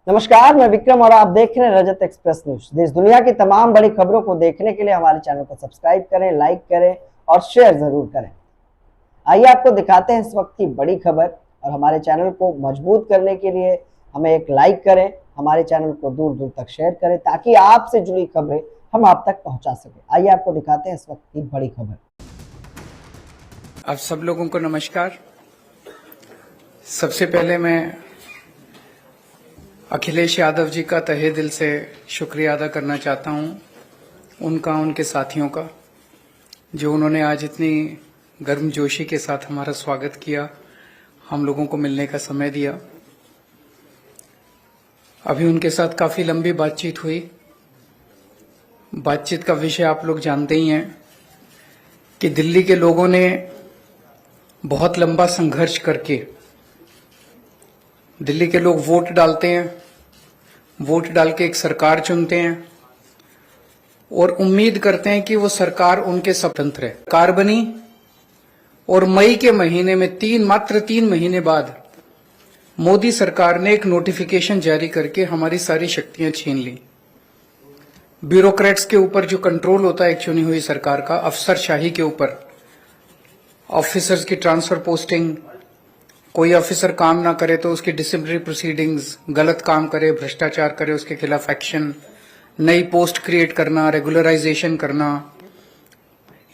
नमस्कार, मैं विक्रम और आप देख रहे हैं रजत एक्सप्रेस न्यूज। देश दुनिया की तमाम बड़ी खबरों को देखने के लिए हमारे चैनल को सब्सक्राइब करें, लाइक करें और शेयर जरूर करें। आइए आपको दिखाते हैं इस वक्त की बड़ी खबर। और हमारे चैनल को मजबूत करने के लिए हमें एक लाइक करें, हमारे चैनल को दूर दूर तक शेयर करें ताकि आपसे जुड़ी खबरें हम आप तक पहुंचा सकें। आइए आपको दिखाते हैं इस वक्त की बड़ी खबर। आप सब लोगों को नमस्कार। सबसे पहले मैं अखिलेश यादव जी का तहे दिल से शुक्रिया अदा करना चाहता हूं, उनका, उनके साथियों का, जो उन्होंने आज इतनी गर्मजोशी के साथ हमारा स्वागत किया, हम लोगों को मिलने का समय दिया। अभी उनके साथ काफी लंबी बातचीत हुई। बातचीत का विषय आप लोग जानते ही हैं कि दिल्ली के लोगों ने बहुत लंबा संघर्ष करके, दिल्ली के लोग वोट डालते हैं, वोट डाल के एक सरकार चुनते हैं और उम्मीद करते हैं कि वो सरकार उनके स्वतंत्र है। सरकार बनी और मई के महीने में मात्र तीन महीने बाद मोदी सरकार ने एक नोटिफिकेशन जारी करके हमारी सारी शक्तियां छीन ली। ब्यूरोक्रेट्स के ऊपर जो कंट्रोल होता है एक चुनी हुई सरकार का, अफसरशाही के ऊपर, ऑफिसर्स की ट्रांसफर पोस्टिंग, कोई ऑफिसर काम ना करे तो उसकी डिसिप्लिनरी प्रोसीडिंग्स, गलत काम करे, भ्रष्टाचार करे, उसके खिलाफ एक्शन, नई पोस्ट क्रिएट करना, रेगुलराइजेशन करना,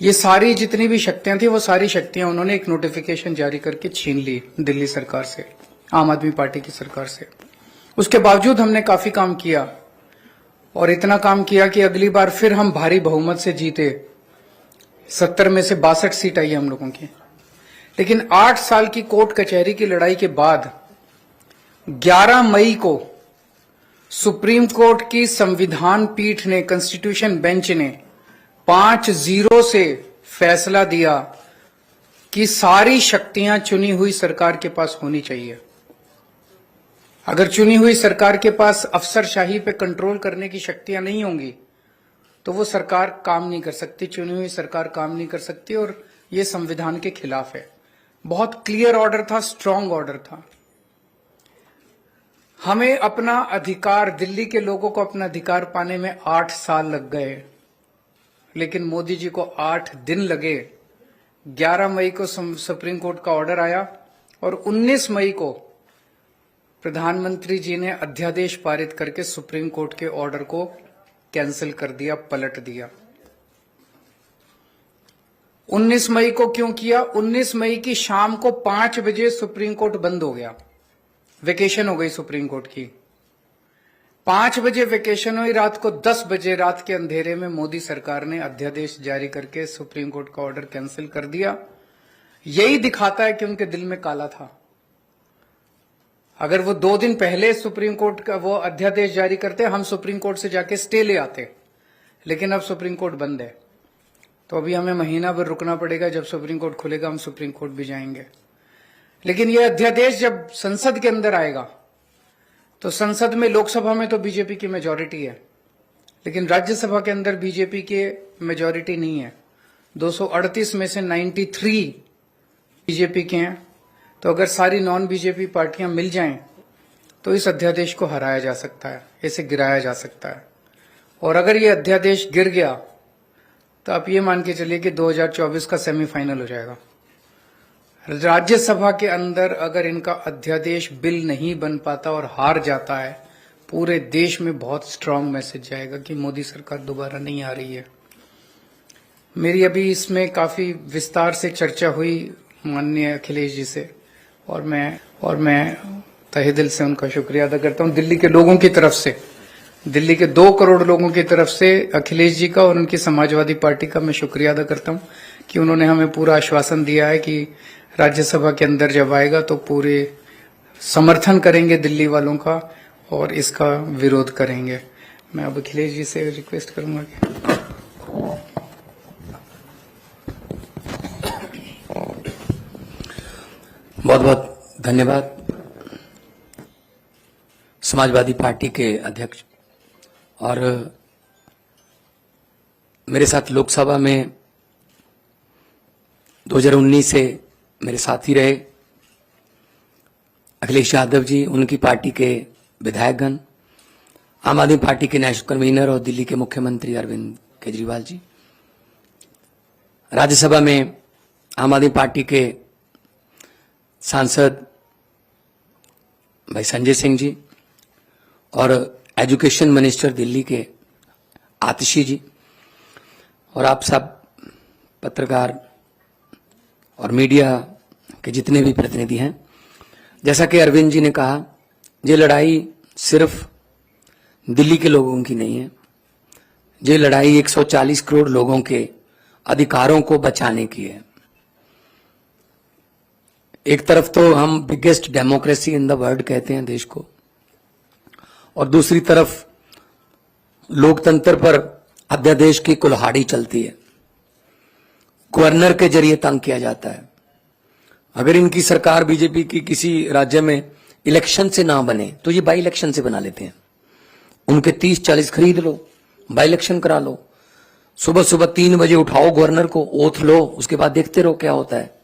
ये सारी जितनी भी शक्तियां थी वो सारी शक्तियां उन्होंने एक नोटिफिकेशन जारी करके छीन ली दिल्ली सरकार से, आम आदमी पार्टी की सरकार से। उसके बावजूद हमने काफी काम किया और इतना काम किया कि अगली बार फिर हम भारी बहुमत से जीते। 70 में से 62 सीट आई हम लोगों की। लेकिन 8 साल की कोर्ट कचहरी की लड़ाई के बाद 11 मई को सुप्रीम कोर्ट की संविधान पीठ ने, कॉन्स्टिट्यूशन बेंच ने 5-0 से फैसला दिया कि सारी शक्तियां चुनी हुई सरकार के पास होनी चाहिए। अगर चुनी हुई सरकार के पास अफसरशाही पे कंट्रोल करने की शक्तियां नहीं होंगी तो वो सरकार काम नहीं कर सकती, चुनी हुई सरकार काम नहीं कर सकती, और ये संविधान के खिलाफ है। बहुत क्लियर ऑर्डर था, स्ट्रांग ऑर्डर था। हमें अपना अधिकार, दिल्ली के लोगों को अपना अधिकार पाने में 8 साल लग गए, लेकिन मोदी जी को 8 दिन लगे। 11 मई को सुप्रीम कोर्ट का ऑर्डर आया और 19 मई को प्रधानमंत्री जी ने अध्यादेश पारित करके सुप्रीम कोर्ट के ऑर्डर को कैंसिल कर दिया, पलट दिया। 19 मई को क्यों किया? 19 मई की शाम को 5 बजे सुप्रीम कोर्ट बंद हो गया, वेकेशन हो गई सुप्रीम कोर्ट की। 5 बजे वेकेशन हुई, रात को 10 बजे रात के अंधेरे में मोदी सरकार ने अध्यादेश जारी करके सुप्रीम कोर्ट का ऑर्डर कैंसिल कर दिया। यही दिखाता है कि उनके दिल में काला था। अगर वो 2 दिन पहले सुप्रीम कोर्ट का वो अध्यादेश जारी करते, हम सुप्रीम कोर्ट से जाके स्टे ले आते, लेकिन अब सुप्रीम कोर्ट बंद है, तो अभी हमें महीना भर रुकना पड़ेगा। जब सुप्रीम कोर्ट खुलेगा हम सुप्रीम कोर्ट भी जाएंगे। लेकिन यह अध्यादेश जब संसद के अंदर आएगा तो संसद में, लोकसभा में तो बीजेपी की मेजॉरिटी है, लेकिन राज्यसभा के अंदर बीजेपी के मेजॉरिटी नहीं है। 238 में से 93 बीजेपी के हैं। तो अगर सारी नॉन बीजेपी पार्टियां मिल जाएं तो इस अध्यादेश को हराया जा सकता है, इसे गिराया जा सकता है। और अगर ये अध्यादेश गिर गया तो आप ये मान के चलिए कि 2024 का सेमीफाइनल हो जाएगा। राज्यसभा के अंदर अगर इनका अध्यादेश बिल नहीं बन पाता और हार जाता है, पूरे देश में बहुत स्ट्रांग मैसेज जाएगा कि मोदी सरकार दोबारा नहीं आ रही है। मेरी अभी इसमें काफी विस्तार से चर्चा हुई माननीय अखिलेश जी से, और मैं तहे दिल से उनका शुक्रिया अदा करता हूं। दिल्ली के लोगों की तरफ से, दिल्ली के 2 करोड़ लोगों की तरफ से अखिलेश जी का और उनकी समाजवादी पार्टी का मैं शुक्रिया अदा करता हूं कि उन्होंने हमें पूरा आश्वासन दिया है कि राज्यसभा के अंदर जब आएगा तो पूरे समर्थन करेंगे दिल्ली वालों का और इसका विरोध करेंगे। मैं अब अखिलेश जी से रिक्वेस्ट करूंगा कि बहुत बहुत धन्यवाद। समाजवादी पार्टी के अध्यक्ष और मेरे साथ लोकसभा में 2019 से मेरे साथी रहे अखिलेश यादव जी, उनकी पार्टी के विधायकगण, आम आदमी पार्टी के नेशनल कन्वीनर और दिल्ली के मुख्यमंत्री अरविंद केजरीवाल जी, राज्यसभा में आम आदमी पार्टी के सांसद भाई संजय सिंह जी और एजुकेशन मिनिस्टर दिल्ली के आतिशी जी और आप सब पत्रकार और मीडिया के जितने भी प्रतिनिधि हैं, जैसा कि अरविंद जी ने कहा, ये लड़ाई सिर्फ दिल्ली के लोगों की नहीं है, ये लड़ाई 140 करोड़ लोगों के अधिकारों को बचाने की है। एक तरफ तो हम biggest democracy in the world कहते हैं देश को, और दूसरी तरफ लोकतंत्र पर अध्यादेश की कुल्हाड़ी चलती है, गवर्नर के जरिए तंग किया जाता है। अगर इनकी सरकार बीजेपी की किसी राज्य में इलेक्शन से ना बने तो ये बाई इलेक्शन से बना लेते हैं। उनके 30-40 खरीद लो, बाई इलेक्शन करा लो, सुबह सुबह 3 बजे उठाओ गवर्नर को, ओथ लो, उसके बाद देखते रहो क्या होता है।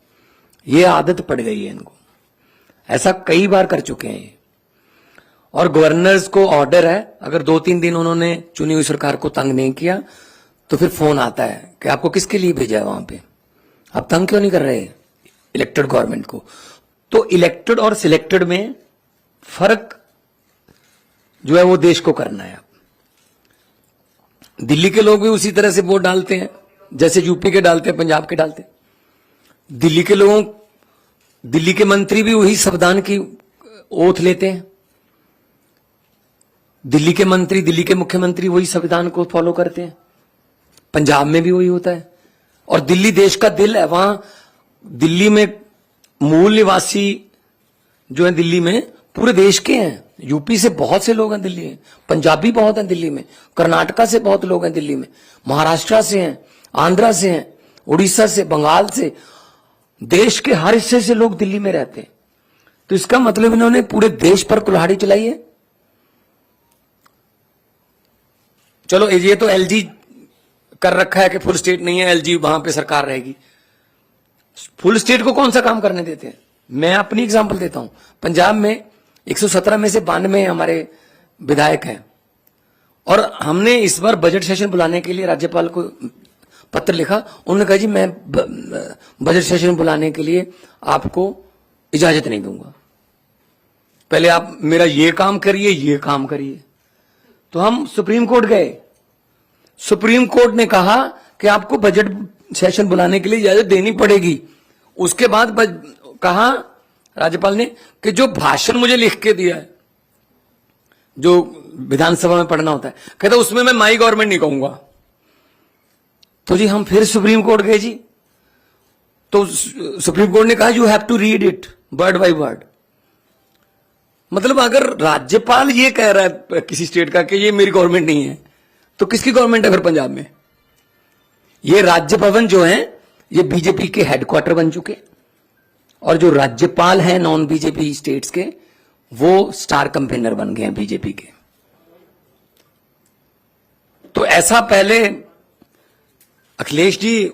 ये आदत पड़ गई है इनको, ऐसा कई बार कर चुके हैं। और गवर्नर्स को ऑर्डर है, अगर 2-3 दिन उन्होंने चुनी हुई सरकार को तंग नहीं किया तो फिर फोन आता है कि आपको किसके लिए भेजा है वहां पे, आप तंग क्यों नहीं कर रहे इलेक्टेड गवर्नमेंट को। तो इलेक्टेड और सिलेक्टेड में फर्क जो है वो देश को करना है। दिल्ली के लोग भी उसी तरह से वोट डालते हैं जैसे यूपी के डालते हैं, पंजाब के डालते हैं। दिल्ली के लोगों, दिल्ली के मंत्री भी वही संविधान की ओथ लेते हैं, दिल्ली के मंत्री, दिल्ली के मुख्यमंत्री वही संविधान को फॉलो करते हैं। पंजाब में भी वही होता है। और दिल्ली देश का दिल है, वहां दिल्ली में मूल निवासी जो है दिल्ली में पूरे देश के हैं। यूपी से बहुत से लोग हैं दिल्ली में, पंजाबी बहुत हैं दिल्ली में, कर्नाटका से बहुत लोग हैं दिल्ली में, महाराष्ट्र से हैं, आंध्रा से हैं, उड़ीसा से, बंगाल से, देश के हर हिस्से से लोग दिल्ली में रहते हैं। तो इसका मतलब इन्होंने पूरे देश पर कुल्हाड़ी चलाई है। चलो ये तो एलजी कर रखा है कि फुल स्टेट नहीं है, एलजी वहां पे सरकार रहेगी। फुल स्टेट को कौन सा काम करने देते हैं। मैं अपनी एग्जांपल देता हूं, पंजाब में 117 में से 92 हमारे विधायक हैं, और हमने इस बार बजट सेशन बुलाने के लिए राज्यपाल को पत्र लिखा। उन्होंने कहा जी मैं बजट सेशन बुलाने के लिए आपको इजाजत नहीं दूंगा, पहले आप मेरा ये काम करिए, ये काम करिए। तो हम सुप्रीम कोर्ट गए, सुप्रीम कोर्ट ने कहा कि आपको बजट सेशन बुलाने के लिए इजाजत देनी पड़ेगी। उसके बाद कहा राज्यपाल ने कि जो भाषण मुझे लिख के दिया है, जो विधानसभा में पढ़ना होता है, कहता उसमें मैं माई गवर्नमेंट नहीं कहूंगा। तो जी हम फिर सुप्रीम कोर्ट गए जी, तो सुप्रीम कोर्ट ने कहा you have to read it word by word. मतलब अगर राज्यपाल ये कह रहा है किसी स्टेट का कि ये मेरी गवर्नमेंट नहीं है, तो किसकी गवर्नमेंट है फिर पंजाब में। ये राज्य भवन जो है ये बीजेपी के हेडक्वार्टर बन चुके, और जो राज्यपाल हैं नॉन बीजेपी स्टेट्स के, वो स्टार कैंपेनर बन गए हैं बीजेपी के। तो ऐसा पहले अखिलेश जी,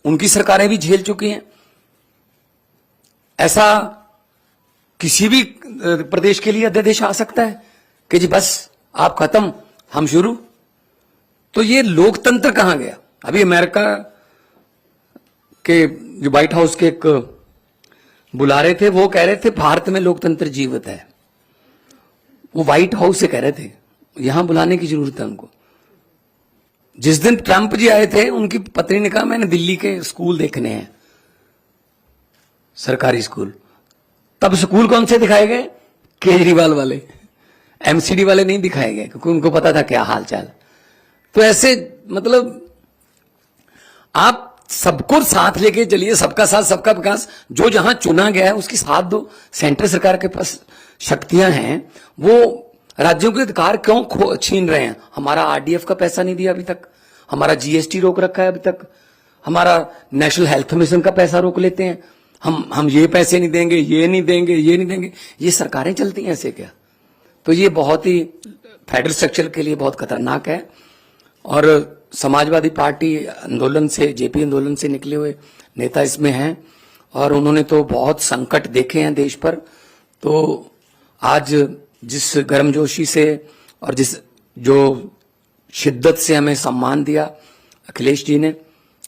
उनकी सरकारें भी झेल चुकी हैं। ऐसा किसी भी प्रदेश के लिए अध्यादेश आ सकता है कि जी बस आप खत्म, हम शुरू। तो ये लोकतंत्र कहां गया। अभी अमेरिका के जो व्हाइट हाउस के एक बुला रहे थे, वो कह रहे थे भारत में लोकतंत्र जीवित है। वो व्हाइट हाउस से कह रहे थे, यहां बुलाने की जरूरत है उनको। जिस दिन ट्रंप जी आए थे, उनकी पत्नी ने कहा मैंने दिल्ली के स्कूल देखने हैं, सरकारी स्कूल। तब स्कूल कौन से दिखाए गए, केजरीवाल वाले, एमसीडी वाले नहीं दिखाए गए, क्योंकि उनको पता था क्या हाल चाल। तो ऐसे मतलब आप सबको साथ लेके चलिए, सबका साथ सबका विकास। जो जहां चुना गया है उसकी साथ दो। सेंट्रल सरकार के पास शक्तियां हैं, वो राज्यों के अधिकार क्यों छीन रहे हैं। हमारा आरडीएफ का पैसा नहीं दिया अभी तक, हमारा जीएसटी रोक रखा है अभी तक, हमारा नेशनल हेल्थ मिशन का पैसा रोक लेते हैं। हम ये पैसे नहीं देंगे, ये नहीं देंगे, ये नहीं देंगे। ये सरकारें चलती हैं ऐसे क्या। तो ये बहुत ही फेडरल स्ट्रक्चर के लिए बहुत खतरनाक है। और समाजवादी पार्टी आंदोलन से, जेपी आंदोलन से निकले हुए नेता इसमें हैं, और उन्होंने तो बहुत संकट देखे हैं देश पर। तो आज जिस गर्मजोशी से और जिस जो शिद्दत से हमें सम्मान दिया, अखिलेश जी ने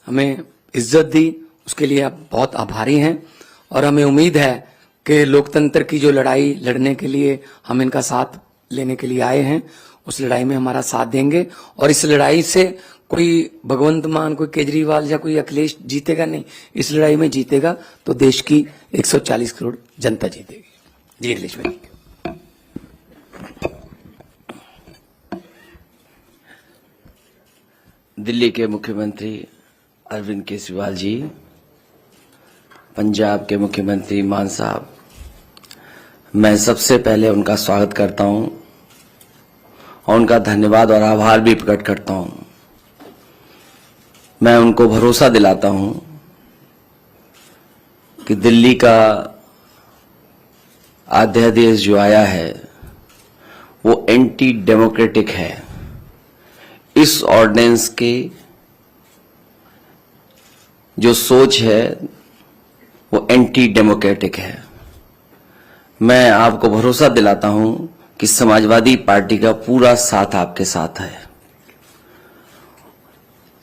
हमें इज्जत दी, उसके लिए आप बहुत आभारी हैं। और हमें उम्मीद है कि लोकतंत्र की जो लड़ाई लड़ने के लिए हम इनका साथ लेने के लिए आए हैं, उस लड़ाई में हमारा साथ देंगे। और इस लड़ाई से कोई भगवंत मान, कोई केजरीवाल या कोई अखिलेश जीतेगा नहीं, इस लड़ाई में जीतेगा तो देश की 140 करोड़ जनता जीतेगी। जी अखिलेश भाई। दिल्ली के मुख्यमंत्री अरविंद केजरीवाल जी, पंजाब के मुख्यमंत्री मान साहब, मैं सबसे पहले उनका स्वागत करता हूं और उनका धन्यवाद और आभार भी प्रकट करता हूं। मैं उनको भरोसा दिलाता हूं कि दिल्ली का अध्यादेश जो आया है वो एंटी डेमोक्रेटिक है। इस ऑर्डिनेंस के जो सोच है वो एंटी डेमोक्रेटिक है। मैं आपको भरोसा दिलाता हूं कि समाजवादी पार्टी का पूरा साथ आपके साथ है।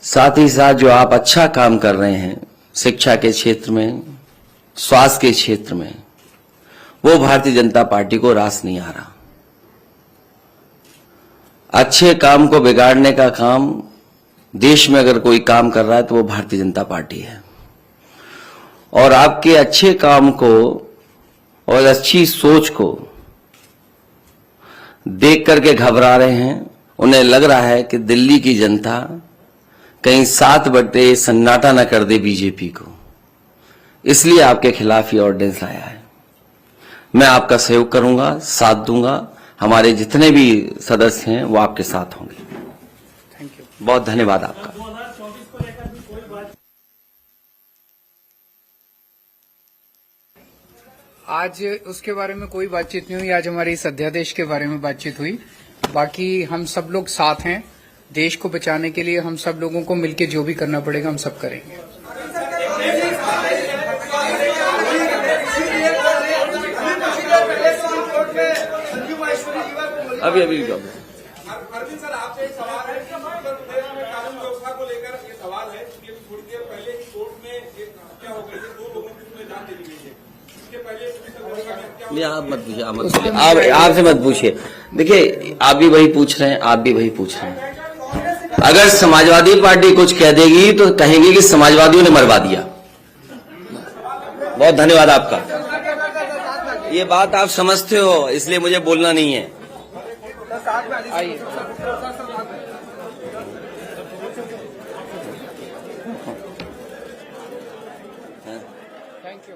साथ ही साथ जो आप अच्छा काम कर रहे हैं शिक्षा के क्षेत्र में, स्वास्थ्य के क्षेत्र में, वो भारतीय जनता पार्टी को रास नहीं आ रहा। अच्छे काम को बिगाड़ने का काम देश में अगर कोई काम कर रहा है तो वो भारतीय जनता पार्टी है। और आपके अच्छे काम को और अच्छी सोच को देख करके घबरा रहे हैं। उन्हें लग रहा है कि दिल्ली की जनता कहीं 7 बटे सन्नाटा न कर दे बीजेपी को, इसलिए आपके खिलाफ ये ऑर्डिनेंस लाया है। मैं आपका सहयोग करूंगा, साथ दूंगा। हमारे जितने भी सदस्य हैं वो आपके साथ होंगे। Thank you. बहुत धन्यवाद आपका। आज उसके बारे में कोई बातचीत नहीं हुई, आज हमारी इस अध्यादेश के बारे में बातचीत हुई। बाकी हम सब लोग साथ हैं, देश को बचाने के लिए हम सब लोगों को मिलकर जो भी करना पड़ेगा हम सब करेंगे। अभी अरविंद सर, आपसे एक सवाल है कि प्रदेश में कानून व्यवस्था को लेकर ये सवाल है कि थोड़ी देर पहले ही कोर्ट में एक हत्या हो गई है, 2 लोगों की उसमें जान दे दी गई है। इसके पहले आप मत पूछिए, आप आपसे मत पूछिए। देखिए, आप भी वही पूछ रहे हैं, आप भी वही पूछ रहे हैं। अगर समाजवादी पार्टी कुछ कह देगी तो कहेंगे कि समाजवादियों ने मरवा दिया। बहुत धन्यवाद आपका। ये बात आप समझते हो, इसलिए मुझे बोलना नहीं है। आइए। Thank you.